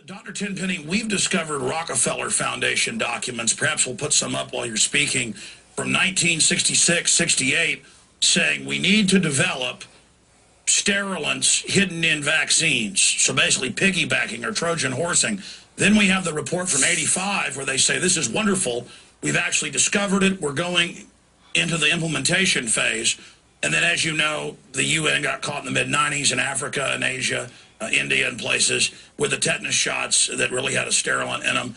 Dr. Tenpenny, we've discovered Rockefeller Foundation documents. Perhaps we'll put some up while you're speaking, from 1966, 68, saying we need to develop sterilants hidden in vaccines. So basically piggybacking or Trojan horsing. Then we have the report from 85 where they say this is wonderful. We've actually discovered it. We're going into the implementation phase. And then, as you know, the UN got caught in the mid-90s in Africa and Asia, India and places, with the tetanus shots that really had a sterilant in them.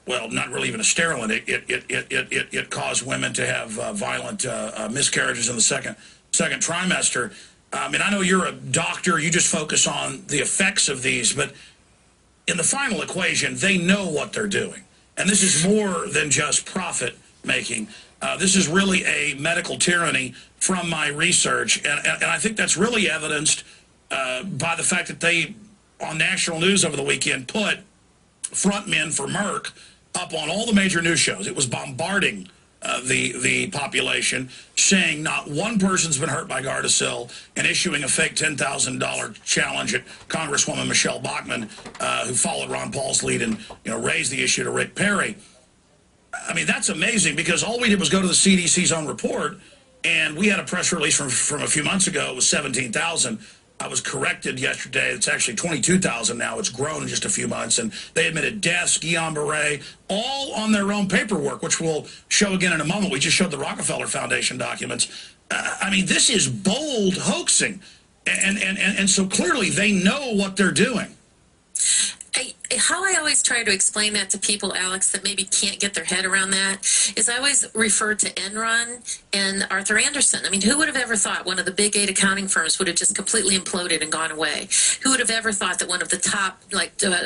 Well, not really even a sterilant. It caused women to have violent miscarriages in the second trimester. I mean, I know you're a doctor. You just focus on the effects of these. But in the final equation, they know what they're doing. And this is more than just profit making. This is really a medical tyranny from my research. And I think that's really evidenced by the fact that they, on national news over the weekend, put frontmen for Merck up on all the major news shows. It was bombarding the population, saying not one person's been hurt by Gardasil, and issuing a fake $10,000 challenge at Congresswoman Michelle Bachmann, who followed Ron Paul's lead and raised the issue to Rick Perry. I mean, that's amazing, because all we did was go to the CDC's own report, and we had a press release from a few months ago. It was 17,000. I was corrected yesterday. It's actually 22,000 now. It's grown in just a few months. And they admitted deaths, Guillain-Barré, all on their own paperwork, which we'll show again in a moment. We just showed the Rockefeller Foundation documents. I mean, this is bold hoaxing. And so clearly they know what they're doing. How I always try to explain that to people, Alex, that maybe can't get their head around that, is I always refer to Enron and Arthur Andersen. I mean, who would have ever thought one of the big 8 accounting firms would have just completely imploded and gone away? Who would have ever thought that one of the top,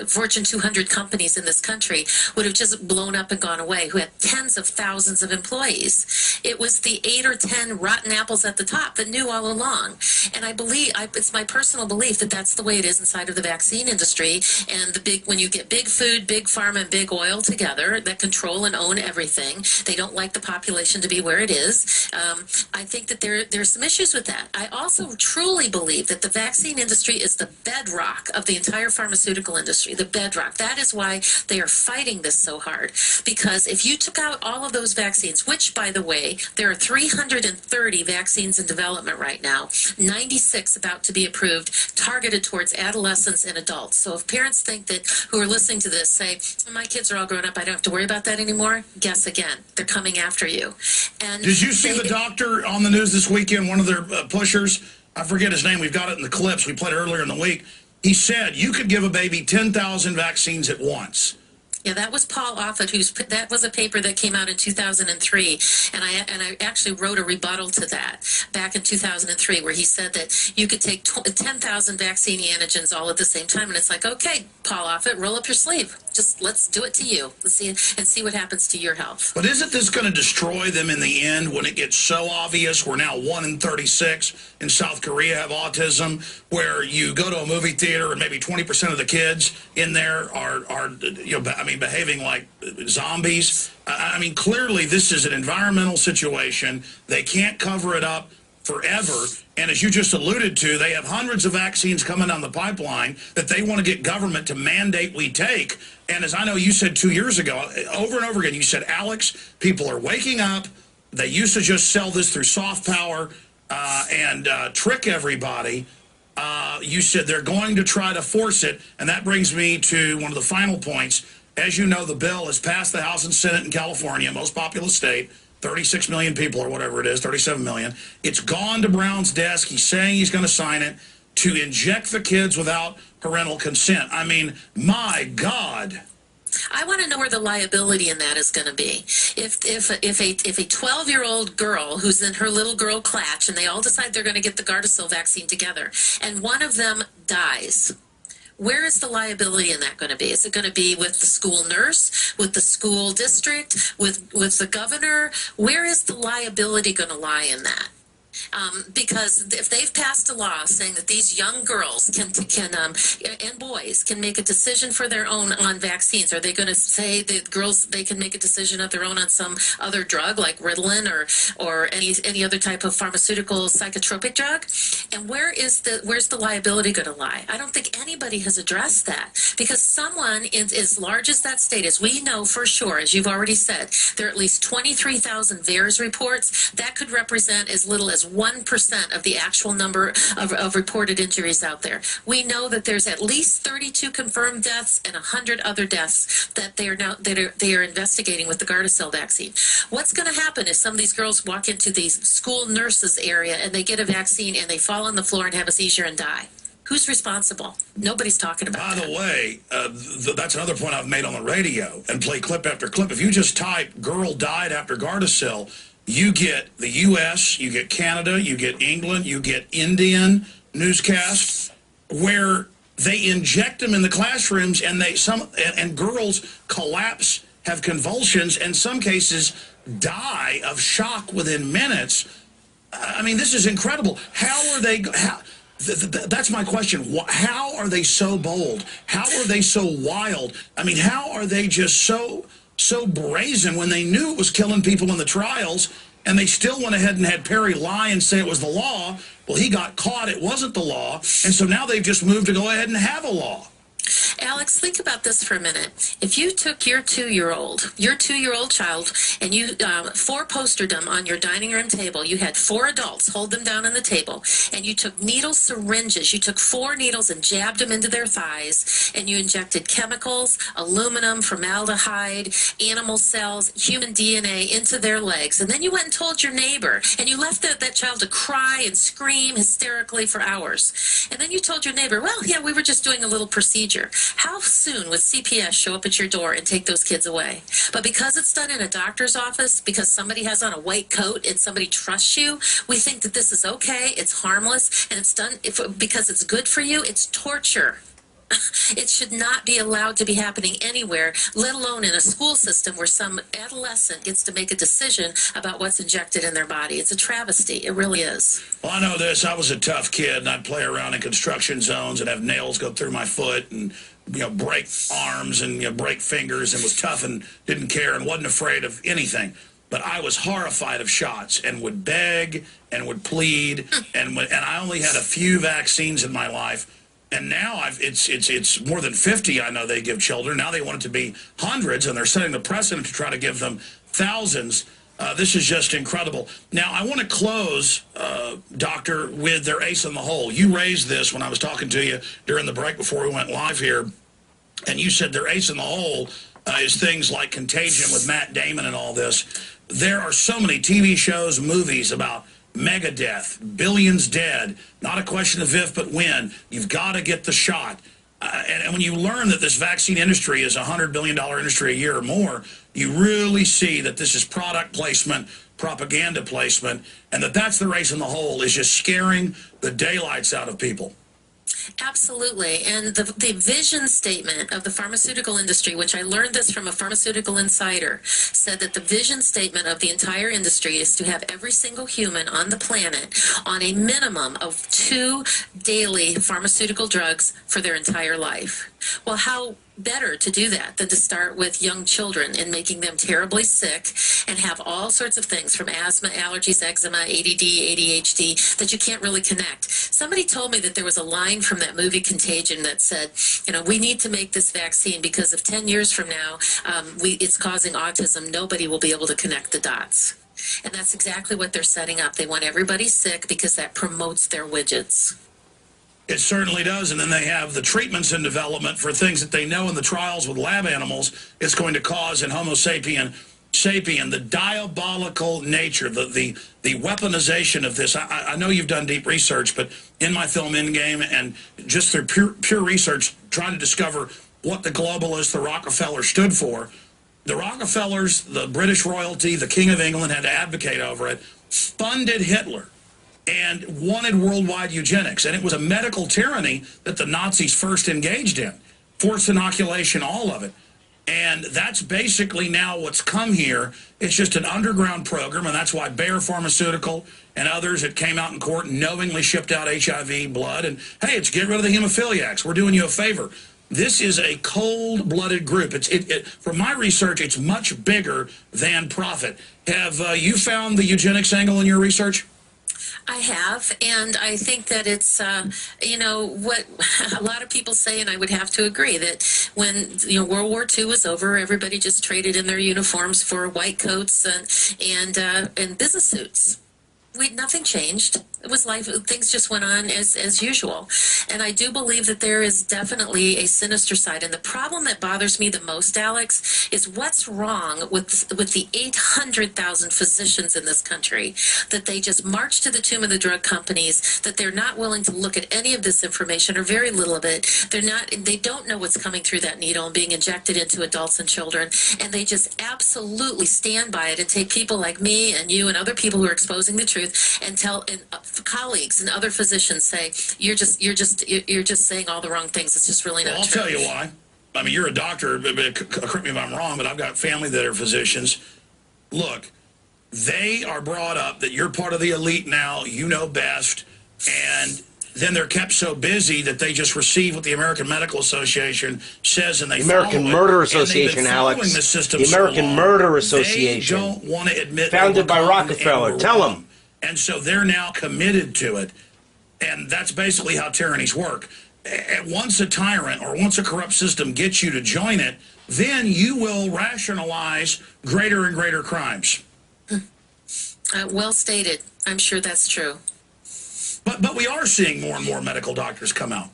Fortune 200 companies in this country would have just blown up and gone away, who had tens of thousands of employees? It was the 8 or 10 rotten apples at the top that knew all along. And I believe, it's my personal belief that that's the way it is inside of the vaccine industry. And when you get big food, big pharma, and big oil together that control and own everything, they don't like the population to be where it is. I think that there's some issues with that. I also truly believe that the vaccine industry is the bedrock of the entire pharmaceutical industry, the bedrock. That is why they are fighting this so hard. Because if you took out all of those vaccines, which, by the way, there are 330 vaccines in development right now, 96 about to be approved, targeted towards adolescents and adults. So if parents think that, who are listening to this, say, my kids are all grown up, I don't have to worry about that anymore, guess again. They're coming after you. And did you see the doctor on the news this weekend, one of their pushers? I forget his name. We've got it in the clips. We played earlier in the week. He said you could give a baby 10,000 vaccines at once. Yeah, that was Paul Offit, that was a paper that came out in 2003, and I actually wrote a rebuttal to that back in 2003, where he said that you could take 10,000 vaccine antigens all at the same time, and it's like, okay, Paul Offit, roll up your sleeve. Just let's do it to you. Let's see what happens to your health. But isn't this going to destroy them in the end when it gets so obvious? We're now 1 in 36 in South Korea have autism, where you go to a movie theater and maybe 20% of the kids in there are behaving like zombies. I mean, clearly this is an environmental situation. They can't cover it up forever. And as you just alluded to, they have hundreds of vaccines coming down the pipeline that they want to get government to mandate we take. And as I know you said 2 years ago, over and over again, you said, Alex, people are waking up. They used to just sell this through soft power and trick everybody. You said they're going to try to force it. And that brings me to one of the final points. As you know, the bill has passed the House and Senate in California, most populous state, 36 million people or whatever it is, 37 million. It's gone to Brown's desk. He's saying he's going to sign it to inject the kids without parental consent. I mean, my God. I want to know where the liability in that is going to be. If a 12-year-old girl who's in her little girl clutch, and they all decide they're going to get the Gardasil vaccine together, and one of them dies, where is the liability in that going to be? Is it going to be with the school nurse, with the school district, with the governor? Where is the liability going to lie in that? Because if they've passed a law saying that these young girls and boys can make a decision for their own on vaccines, are they going to say that girls they can make a decision of their own on some other drug like Ritalin or any other type of pharmaceutical psychotropic drug? And where's the liability going to lie? I don't think anybody has addressed that, because someone as large as that state is, we know for sure, as you've already said, there are at least 23,000 VAERS reports. That could represent as little as 1% of the actual number of reported injuries out there. We know that there's at least 32 confirmed deaths and 100 other deaths that they are investigating with the Gardasil vaccine. What's going to happen if some of these girls walk into the school nurses area and they get a vaccine and they fall on the floor and have a seizure and die? Who's responsible? Nobody's talking about that. By the way, that's another point I've made on the radio and play clip after clip. If you just type "girl died after Gardasil," you get the U.S., you get Canada, you get England, you get Indian newscasts where they inject them in the classrooms and girls collapse, have convulsions, and some cases die of shock within minutes. I mean, this is incredible. How are they? That's my question. How are they so bold? How are they so wild? I mean, how are they just so brazen when they knew it was killing people in the trials, and they still went ahead and had Perry lie and say it was the law? Well, he got caught. It wasn't the law. And so now they've just moved to go ahead and have a law. Alex, think about this for a minute. If you took your two-year-old child, and you four-postered them on your dining room table, you had four adults hold them down on the table, and you took syringes, you took 4 needles and jabbed them into their thighs, and you injected chemicals, aluminum, formaldehyde, animal cells, human DNA into their legs, and then you went and told your neighbor, and you left that child to cry and scream hysterically for hours. And then you told your neighbor, well, yeah, we were just doing a little procedure. How soon would CPS show up at your door and take those kids away? But because it's done in a doctor's office, because somebody has on a white coat and somebody trusts you, we think that this is okay, it's harmless, and it's done because it's good for you. It's torture. It should not be allowed to be happening anywhere, let alone in a school system where some adolescent gets to make a decision about what's injected in their body. It's a travesty. It really is. Well, I know this. I was a tough kid, and I'd play around in construction zones and have nails go through my foot and, break arms and, break fingers, and was tough and didn't care and wasn't afraid of anything. But I was horrified of shots and would beg and would plead, and I only had a few vaccines in my life. And now it's more than 50 I know they give children. Now they want it to be hundreds, and they're setting the precedent to try to give them thousands. This is just incredible. Now, I want to close, Doctor, with their ace in the hole. You raised this when I was talking to you during the break before we went live here, and you said their ace in the hole is things like Contagion with Matt Damon and all this. There are so many TV shows, movies about mega death, billions dead, not a question of if but when. You've got to get the shot. And when you learn that this vaccine industry is a $100 billion industry a year or more, you really see that this is product placement, propaganda placement, and that's the race in the hole, is just scaring the daylights out of people. Absolutely. And the vision statement of the pharmaceutical industry, which I learned this from a pharmaceutical insider, said that the vision statement of the entire industry is to have every single human on the planet on a minimum of 2 daily pharmaceutical drugs for their entire life. Well, how better to do that than to start with young children and making them terribly sick and have all sorts of things from asthma, allergies, eczema, ADD, ADHD that you can't really connect. Somebody told me that there was a line from that movie Contagion that said, we need to make this vaccine because if 10 years from now it's causing autism, nobody will be able to connect the dots. And that's exactly what they're setting up. They want everybody sick because that promotes their widgets. It certainly does, and then they have the treatments in development for things that they know in the trials with lab animals it's going to cause in Homo sapien, the diabolical nature, the weaponization of this. I know you've done deep research, but in my film Endgame and just through pure research, trying to discover what the globalists, the Rockefeller stood for, the Rockefellers, the British royalty, the King of England had to advocate over it, funded Hitler, and wanted worldwide eugenics. And it was a medical tyranny that the Nazis first engaged in. Forced inoculation, all of it. And that's basically now what's come here. It's just an underground program, and that's why Bayer Pharmaceutical and others that came out in court knowingly shipped out HIV blood. And, hey, it's get rid of the hemophiliacs. We're doing you a favor. This is a cold-blooded group. From my research, it's much bigger than profit. Have you found the eugenics angle in your research? I have, and I think that it's, what a lot of people say, and I would have to agree, that when, World War II was over, everybody just traded in their uniforms for white coats and business suits. Nothing changed. It was life. Things just went on as usual. And I do believe that there is definitely a sinister side. And the problem that bothers me the most, Alex, is what's wrong with the 800,000 physicians in this country, that they just march to the tomb of the drug companies, that they're not willing to look at any of this information or very little of it. They don't know what's coming through that needle and being injected into adults and children. And they just absolutely stand by it and take people like me and you and other people who are exposing the truth and tell colleagues and other physicians say you're just saying all the wrong things. It's just really not I'll true. tell you why. I mean, you're a doctor, correct me if I'm wrong, but I've got family that are physicians. Look, they are brought up that you're part of the elite now, you know best, and then they're kept so busy that they just receive what the American Medical Association says, and they American Murder Association, Alex. The American Murder Association. They don't want to admit. Founded by Rockefeller. Tell them. And so they're now committed to it. And that's basically how tyrannies work. And once a tyrant or once a corrupt system gets you to join it, then you will rationalize greater and greater crimes. Well stated. I'm sure that's true. But we are seeing more and more medical doctors come out.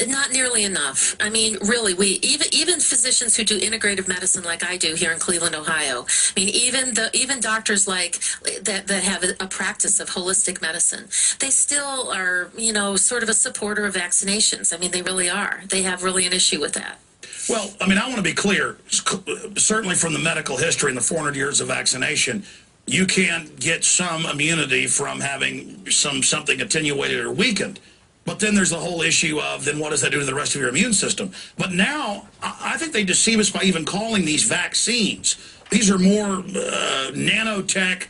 Not nearly enough. I mean, really, even physicians who do integrative medicine like I do here in Cleveland, Ohio. I mean, even doctors like that have a practice of holistic medicine, they still are, sort of a supporter of vaccinations. I mean, they really are. They have really an issue with that. Well, I mean, I want to be clear. Certainly from the medical history and the 400 years of vaccination, you can get some immunity from having something attenuated or weakened. But then there's the whole issue of, then what does that do to the rest of your immune system? But now, I think they deceive us by even calling these vaccines. These are more nanotech,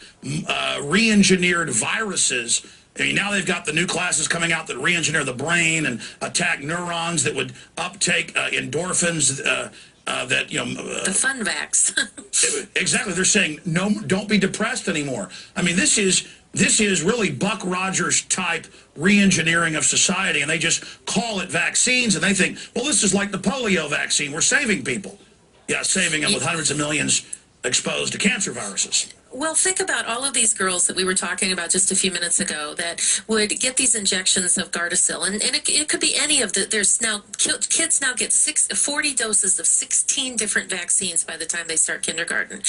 re-engineered viruses. I mean, now they've got the new classes coming out that re-engineer the brain and attack neurons that would uptake endorphins the fun vax. Exactly. They're saying, no, don't be depressed anymore. I mean, this is really Buck Rogers type re-engineering of society, and they just call it vaccines, and they think, well, this is like the polio vaccine. We're saving people. Yeah, saving them with hundreds of millions exposed to cancer viruses. Well, think about all of these girls that we were talking about just a few minutes ago that would get these injections of Gardasil, and it could be any of the. There's now kids now get 40 doses of 16 different vaccines by the time they start kindergarten.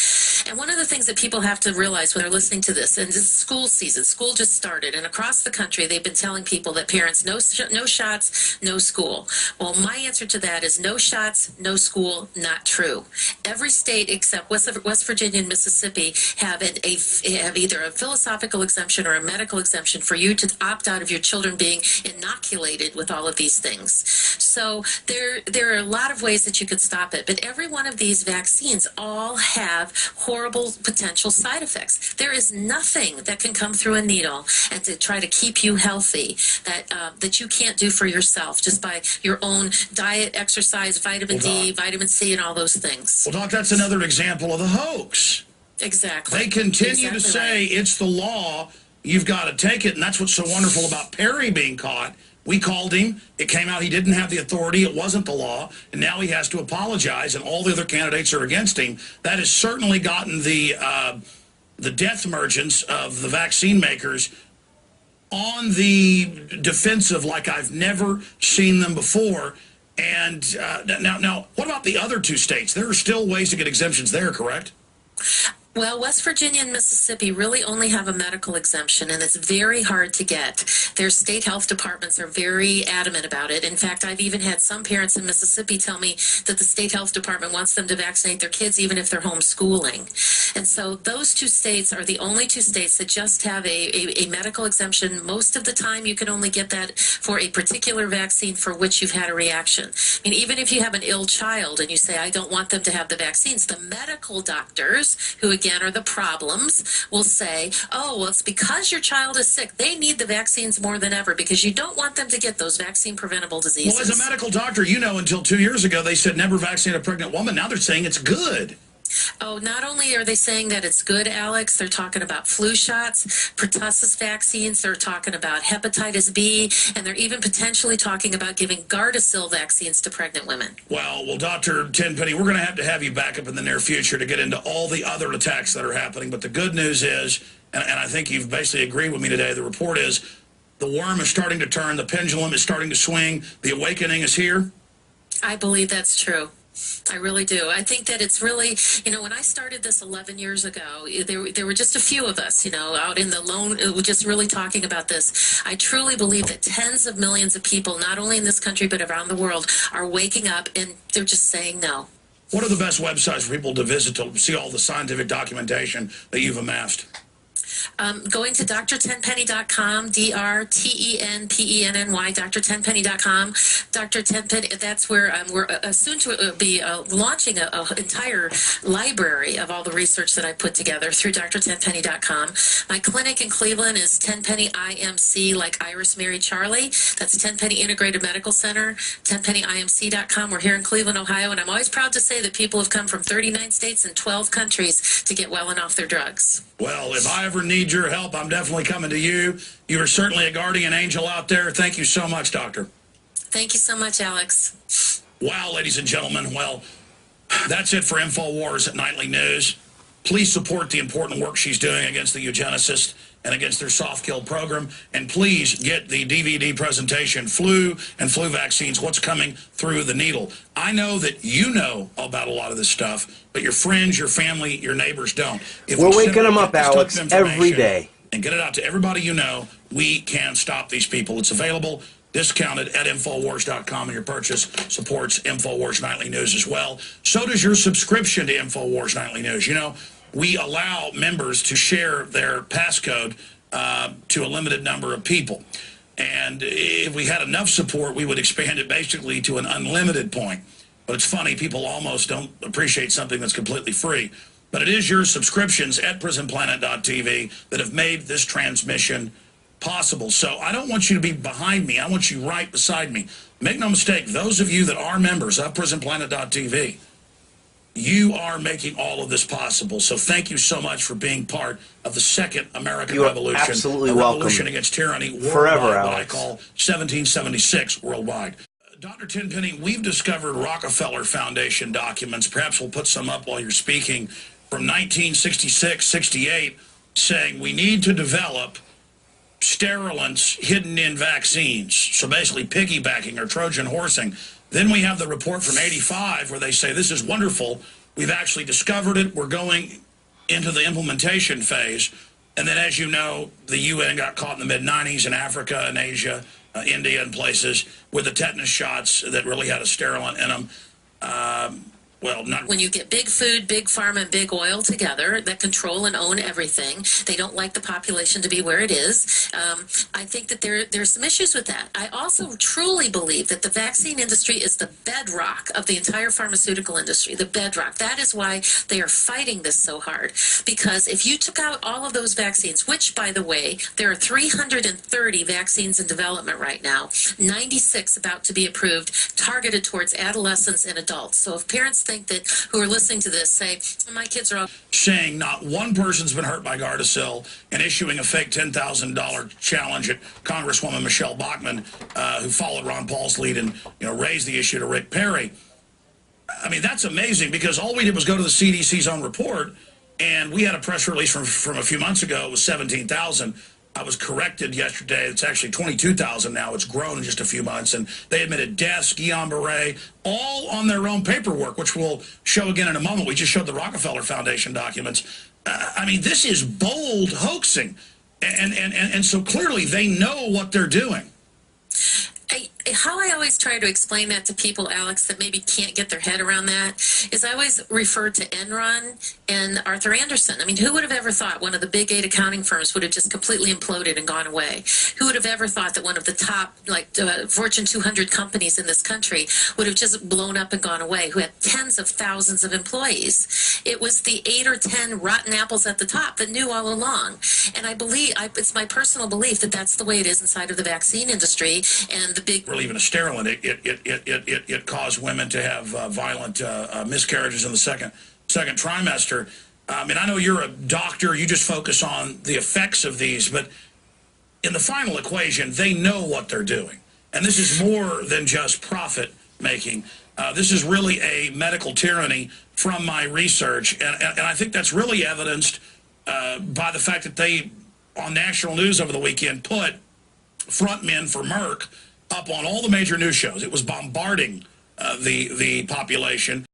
And one of the things that people have to realize when they're listening to this, and this is school season, school just started, and across the country they've been telling people that parents no shots, no school. Well, my answer to that is no shots, no school. Not true. Every state except West Virginia and Mississippi have either a philosophical exemption or a medical exemption for you to opt out of your children being inoculated with all of these things. So there are a lot of ways that you could stop it, but every one of these vaccines all have horrible potential side effects. There is nothing that can come through a needle and to try to keep you healthy that you can't do for yourself just by your own diet, exercise, vitamin D, vitamin C, and all those things. Well, Doc, that's another example of the hoax. Exactly. They continue to say it's the law, you've got to take it, and that's what's so wonderful about Perry being caught. We called him, it came out he didn't have the authority, it wasn't the law, and now he has to apologize, and all the other candidates are against him. That has certainly gotten the death merchants of the vaccine makers on the defensive like I've never seen them before. And now, what about the other two states? There are still ways to get exemptions there, correct? Well, West Virginia and Mississippi really only have a medical exemption, and it's very hard to get. Their state health departments are very adamant about it. In fact, I've even had some parents in Mississippi tell me that the state health department wants them to vaccinate their kids even if they're homeschooling. And so those two states are the only two states that just have a medical exemption. Most of the time, you can only get that for a particular vaccine for which you've had a reaction. I mean, even if you have an ill child and you say, I don't want them to have the vaccines, the medical doctors, who again are the problems, will say, oh, well, it's because your child is sick. They need the vaccines more than ever because you don't want them to get those vaccine-preventable diseases. Well, as a medical doctor, you know, until 2 years ago, they said never vaccinate a pregnant woman. Now they're saying it's good. Oh, not only are they saying that it's good, Alex, they're talking about flu shots, pertussis vaccines, they're talking about hepatitis B, and they're even potentially talking about giving Gardasil vaccines to pregnant women. Well, Dr. Tenpenny, we're going to have you back up in the near future to get into all the other attacks that are happening. But the good news is, and I think you've basically agreed with me today, the report is the worm is starting to turn, the pendulum is starting to swing, the awakening is here. I believe that's true. I really do. I think that it's really, you know, when I started this 11 years ago, there were just a few of us, you know, out in the lone, just really talking about this. I truly believe that tens of millions of people, not only in this country, but around the world, are waking up and they're just saying no. What are the best websites for people to visit to see all the scientific documentation that you've amassed? Going to drtenpenny.com, DRTENPENNY, drtenpenny.com. Dr. Tenpenny, that's where we're soon to be launching an entire library of all the research that I put together through drtenpenny.com. My clinic in Cleveland is Tenpenny IMC, like Iris, Mary, Charlie. That's Tenpenny Integrated Medical Center, tenpennyimc.com. We're here in Cleveland, Ohio, and I'm always proud to say that people have come from 39 states and 12 countries to get well and off their drugs. Well, if I ever need your help, I'm definitely coming to you. You are certainly a guardian angel out there. Thank you so much, Doctor. Thank you so much, Alex. Wow, ladies and gentlemen. Well, that's it for InfoWars Nightly News. Please support the important work she's doing against the eugenicists and against their soft kill program. And please get the DVD presentation, Flu and Flu Vaccines, What's Coming Through the Needle. I know that you know about a lot of this stuff, but your friends, your family, your neighbors don't. If we're waking them up, Alex, every day. And get it out to everybody you know, we can stop these people. It's available, discounted at Infowars.com, and your purchase supports Infowars Nightly News as well. So does your subscription to Infowars Nightly News. You know, we allow members to share their passcode to a limited number of people. And if we had enough support, we would expand it basically to an unlimited point. But it's funny, people almost don't appreciate something that's completely free. But it is your subscriptions at prisonplanet.tv that have made this transmission possible. So I don't want you to be behind me. I want you right beside me. Make no mistake, those of you that are members of prisonplanet.tv, you are making all of this possible. So thank you so much for being part of the second American Revolution. Absolutely a welcome. Revolution against tyranny worldwide, Forever, what I Alex. call 1776 worldwide. Dr. Tenpenny, we've discovered Rockefeller Foundation documents. Perhaps we'll put some up while you're speaking, from 1966, 68, saying we need to develop sterilants hidden in vaccines. So basically piggybacking or Trojan horsing. Then we have the report from 85 where they say this is wonderful. We've actually discovered it. We're going into the implementation phase. And then, as you know, the UN got caught in the mid-90s in Africa and Asia, India and places with the tetanus shots that really had a sterilant in them. Well, not when you get big food, big pharma, and big oil together that control and own everything, they don't like the population to be where it is. I think that there's some issues with that. I also truly believe that the vaccine industry is the bedrock of the entire pharmaceutical industry, the bedrock. That is why they are fighting this so hard. Because if you took out all of those vaccines, which, by the way, there are 330 vaccines in development right now, 96 about to be approved, targeted towards adolescents and adults. So if parents think that who are listening to this say, my kids are all saying not one person's been hurt by Gardasil and issuing a fake $10,000 challenge at Congresswoman Michelle Bachmann, who followed Ron Paul's lead and raised the issue to Rick Perry. I mean, that's amazing because all we did was go to the CDC's own report, and we had a press release from a few months ago. It was 17,000. I was corrected yesterday. It's actually 22,000 now. It's grown in just a few months. And they admitted deaths, Guillain-Barré, all on their own paperwork, which we'll show again in a moment. We just showed the Rockefeller Foundation documents. I mean, this is bold hoaxing. And so clearly they know what they're doing. how I always try to explain that to people, Alex, that maybe can't get their head around that, is I always refer to Enron and Arthur Andersen. I mean, who would have ever thought one of the big 8 accounting firms would have just completely imploded and gone away? Who would have ever thought that one of the top, Fortune 200 companies in this country would have just blown up and gone away, who had tens of thousands of employees? It was the 8 or 10 rotten apples at the top that knew all along. And I believe, it's my personal belief that that's the way it is inside of the vaccine industry and the big... Or even a sterile, it caused women to have violent miscarriages in the second trimester. I mean, I know you're a doctor, you just focus on the effects of these, but in the final equation, they know what they're doing. And this is more than just profit making. This is really a medical tyranny from my research. And I think that's really evidenced by the fact that they, on national news over the weekend, put frontmen for Merck up on all the major news shows. It was bombarding the population.